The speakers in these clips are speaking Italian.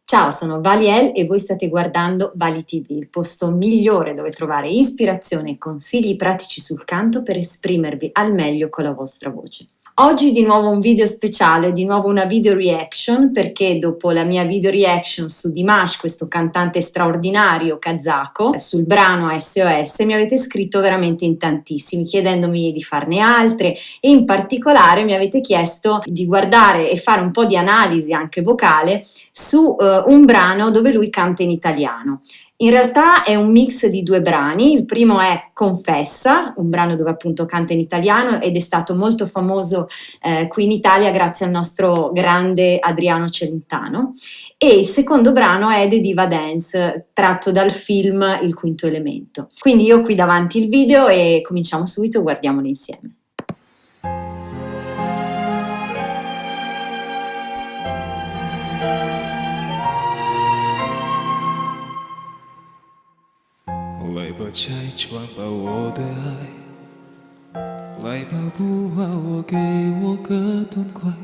Ciao, sono Valiel e voi state guardando Vali TV, il posto migliore dove trovare ispirazione e consigli pratici sul canto per esprimervi al meglio con la vostra voce. Oggi di nuovo un video speciale, di nuovo una video reaction, perché dopo la mia video reaction su Dimash, questo cantante straordinario kazako, sul brano SOS, mi avete scritto veramente in tantissimi chiedendomi di farne altre e in particolare mi avete chiesto di guardare e fare un po' di analisi anche vocale su un brano dove lui canta in italiano. In realtà è un mix di due brani, il primo è Confessa, un brano dove appunto canta in italiano ed è stato molto famoso qui in Italia grazie al nostro grande Adriano Celentano, e il secondo brano è The Diva Dance, tratto dal film Il Quinto Elemento. Quindi io ho qui davanti il video e cominciamo subito, guardiamolo insieme. Lại bờ trái choang bao ô đê ai lại bờ vu hoa kê ô cơ tuôn quay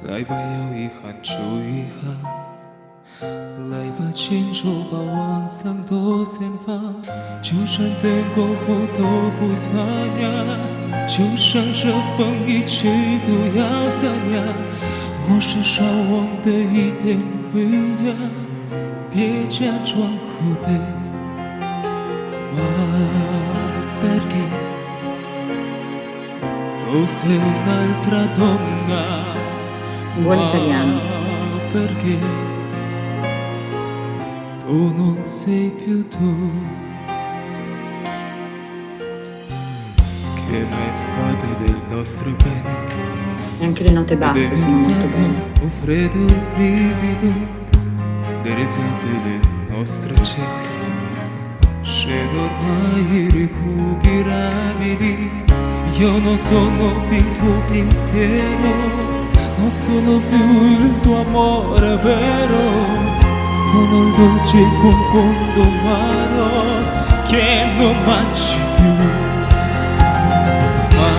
lại bờ yêu y khăn chú y khăn lại bờ trên chỗ bao hoàng sang tô sen pha chú sân tên cô khô tô hùi xa nhà chú sang sơ vâng y chế tu yao xa nhà hồ sơ sao hoàng tê y tên huy ya bia cha choang khô tê perché tu sei un'altra donna. Buon italiano. Perché tu non sei più tu. Che mai fate del nostro bene. E anche le note basse sono molto belle. Un freddo brivido delle risate delle nostre cene. Scedo ormai irrecuperabili, io non sono più il tuo pensiero, non sono più il tuo amore vero, sono il dolce confondo amaro che non mangi più. Ma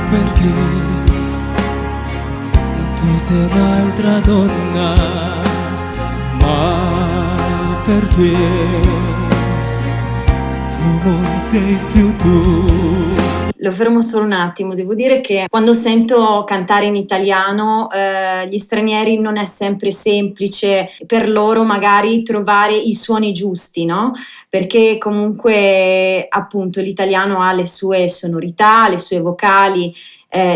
perché tu sei un'altra donna? Ma perché non sei più tu. Lo fermo solo un attimo, devo dire che quando sento cantare in italiano gli stranieri non è sempre semplice per loro magari trovare i suoni giusti, no? Perché comunque appunto l'italiano ha le sue sonorità, le sue vocali.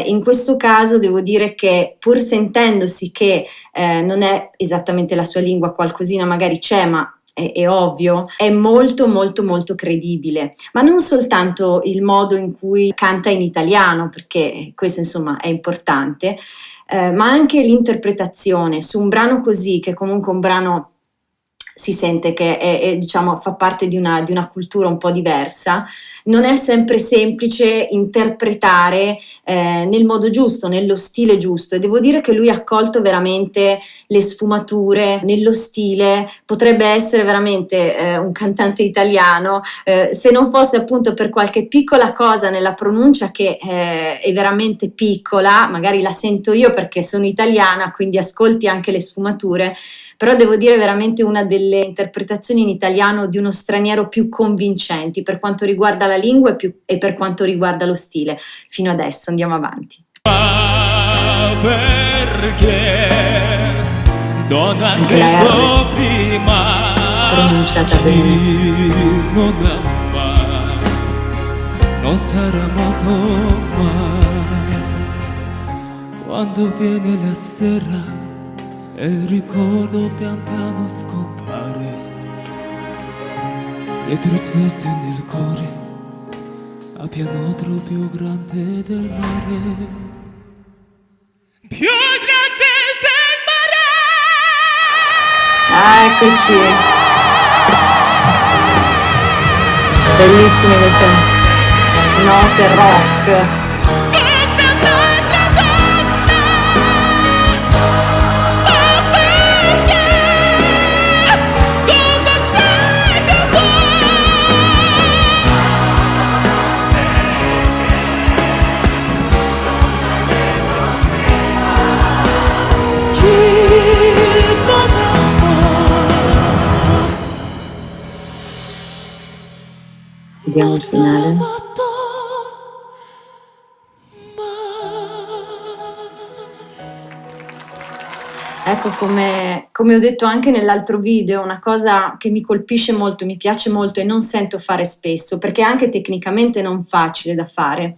In questo caso devo dire che pur sentendosi che non è esattamente la sua lingua, qualcosina magari c'è, ma è ovvio, è molto molto molto credibile, ma non soltanto il modo in cui canta in italiano, perché questo insomma è importante, ma anche l'interpretazione su un brano così, che comunque un brano si sente che diciamo, fa parte di una cultura un po' diversa, non è sempre semplice interpretare nel modo giusto, nello stile giusto, e devo dire che lui ha colto veramente le sfumature nello stile, potrebbe essere veramente un cantante italiano, se non fosse appunto per qualche piccola cosa nella pronuncia che è veramente piccola, magari la sento io perché sono italiana, quindi ascolti anche le sfumature, però devo dire veramente una delle interpretazioni in italiano di uno straniero più convincenti per quanto riguarda la lingua e per quanto riguarda lo stile. Fino adesso andiamo avanti. Perché anche la R prima pronunciata bene. Non ama, non sarà amato mai. Quando viene la sera e il ricordo pian piano scompare, le trasmesse nel cuore a pianotro più grande del mare, più grande del mare. Ah, eccoci, bellissime queste note rock. Non Vediamo il finale. Ecco, come ho detto anche nell'altro video, una cosa che mi colpisce molto, mi piace molto e non sento fare spesso, perché è anche tecnicamente non facile da fare,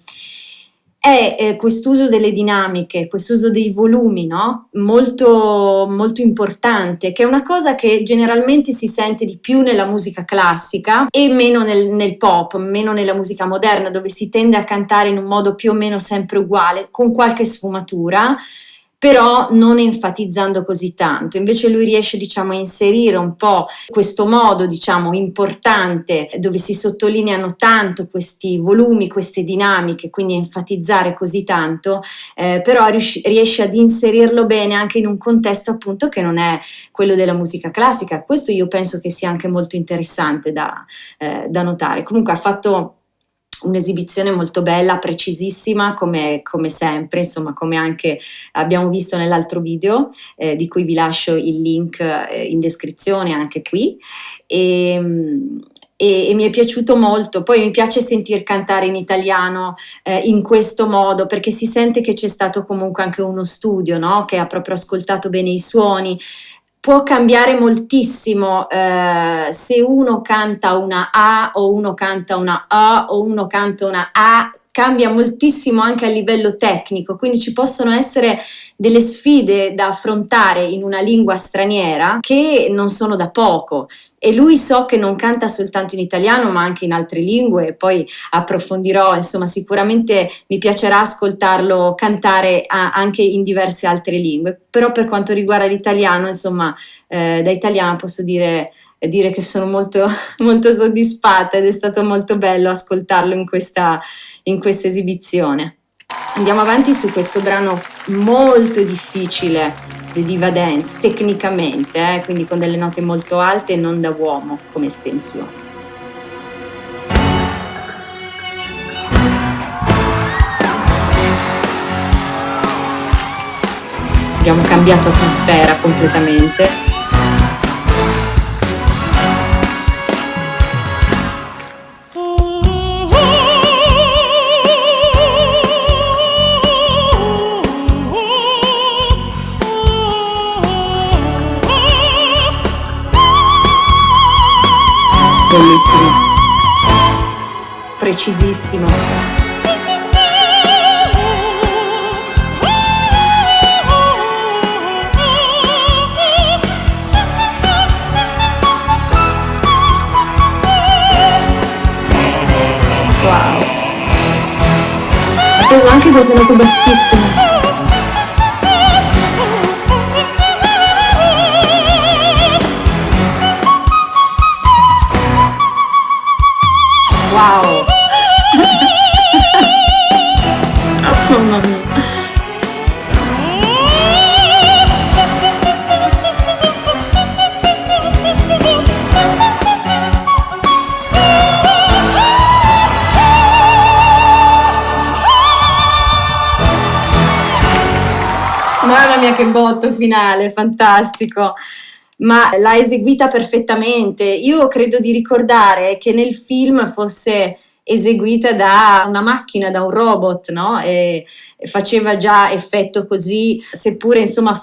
è quest'uso delle dinamiche, quest'uso dei volumi, no? Molto, molto importante, che è una cosa che generalmente si sente di più nella musica classica e meno nel pop, meno nella musica moderna, dove si tende a cantare in un modo più o meno sempre uguale, con qualche sfumatura, però non enfatizzando così tanto. Invece lui riesce, diciamo, a inserire un po' questo modo, diciamo, importante, dove si sottolineano tanto questi volumi, queste dinamiche, quindi enfatizzare così tanto, però riesce ad inserirlo bene anche in un contesto appunto che non è quello della musica classica. Questo io penso che sia anche molto interessante da notare. Comunque ha fatto un'esibizione molto bella, precisissima come sempre, insomma, come anche abbiamo visto nell'altro video, di cui vi lascio il link in descrizione anche qui. E mi è piaciuto molto. Poi mi piace sentir cantare in italiano in questo modo, perché si sente che c'è stato comunque anche uno studio, no? Che ha proprio ascoltato bene i suoni. Può cambiare moltissimo se uno canta una A o uno canta una A o uno canta una A, cambia moltissimo anche a livello tecnico, quindi ci possono essere delle sfide da affrontare in una lingua straniera che non sono da poco. E lui so che non canta soltanto in italiano ma anche in altre lingue, e poi approfondirò, insomma sicuramente mi piacerà ascoltarlo cantare anche in diverse altre lingue, però per quanto riguarda l'italiano, insomma, da italiana posso dire che sono molto, molto soddisfatta ed è stato molto bello ascoltarlo in questa esibizione. Andiamo avanti su questo brano molto difficile, The Diva Dance, tecnicamente, quindi con delle note molto alte e non da uomo come estensione. Abbiamo cambiato atmosfera completamente. Bellissimo, precisissimo. Wow, ha preso anche queste note bassissime. Wow! Oh, mamma mia! Mamma mia, che botto finale, fantastico! Ma l'ha eseguita perfettamente. Io credo di ricordare che nel film fosse eseguita da una macchina, da un robot, no? E faceva già effetto così, seppure insomma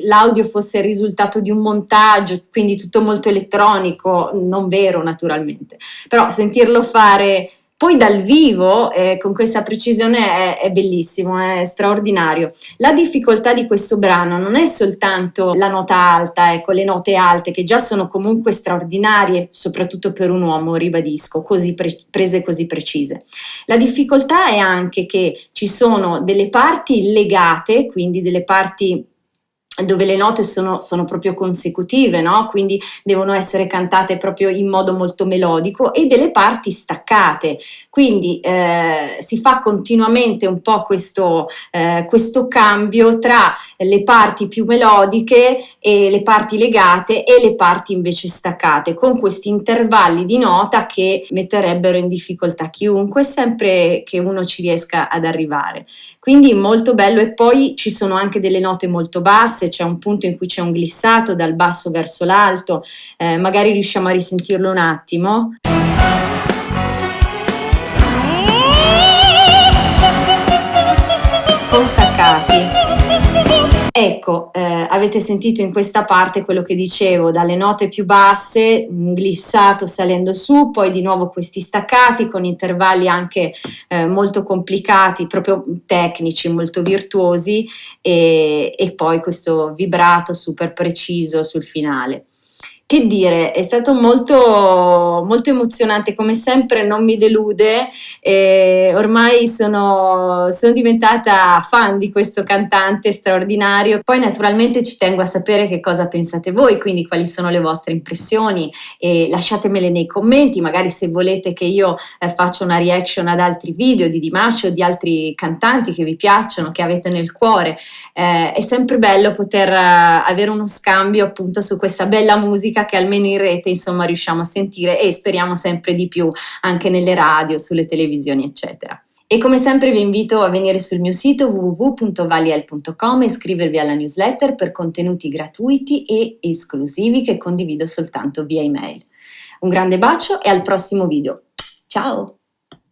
l'audio fosse il risultato di un montaggio, quindi tutto molto elettronico, non vero naturalmente. Però sentirlo fare poi dal vivo con questa precisione è bellissimo, è straordinario. La difficoltà di questo brano non è soltanto la nota alta, ecco, le note alte che già sono comunque straordinarie, soprattutto per un uomo, ribadisco, così prese così precise. La difficoltà è anche che ci sono delle parti legate, quindi delle parti dove le note sono proprio consecutive, no? Quindi devono essere cantate proprio in modo molto melodico, e delle parti staccate, quindi si fa continuamente un po' questo cambio tra le parti più melodiche e le parti legate e le parti invece staccate, con questi intervalli di nota che metterebbero in difficoltà chiunque, sempre che uno ci riesca ad arrivare. Quindi molto bello. E poi ci sono anche delle note molto basse, c'è un punto in cui c'è un glissato dal basso verso l'alto, magari riusciamo a risentirlo un attimo. Ecco, avete sentito in questa parte quello che dicevo, dalle note più basse, un glissato salendo su, poi di nuovo questi staccati con intervalli anche molto complicati, proprio tecnici, molto virtuosi, e poi questo vibrato super preciso sul finale. Che dire, è stato molto, molto emozionante, come sempre non mi delude, ormai sono diventata fan di questo cantante straordinario. Poi naturalmente ci tengo a sapere che cosa pensate voi, quindi quali sono le vostre impressioni, e lasciatemele nei commenti, magari se volete che io faccia una reaction ad altri video di Dimash o di altri cantanti che vi piacciono, che avete nel cuore. È sempre bello poter avere uno scambio appunto su questa bella musica che almeno in rete insomma riusciamo a sentire, e speriamo sempre di più anche nelle radio, sulle televisioni eccetera. E come sempre vi invito a venire sul mio sito www.valiel.com e iscrivervi alla newsletter per contenuti gratuiti e esclusivi che condivido soltanto via email. Un grande bacio e al prossimo video. Ciao!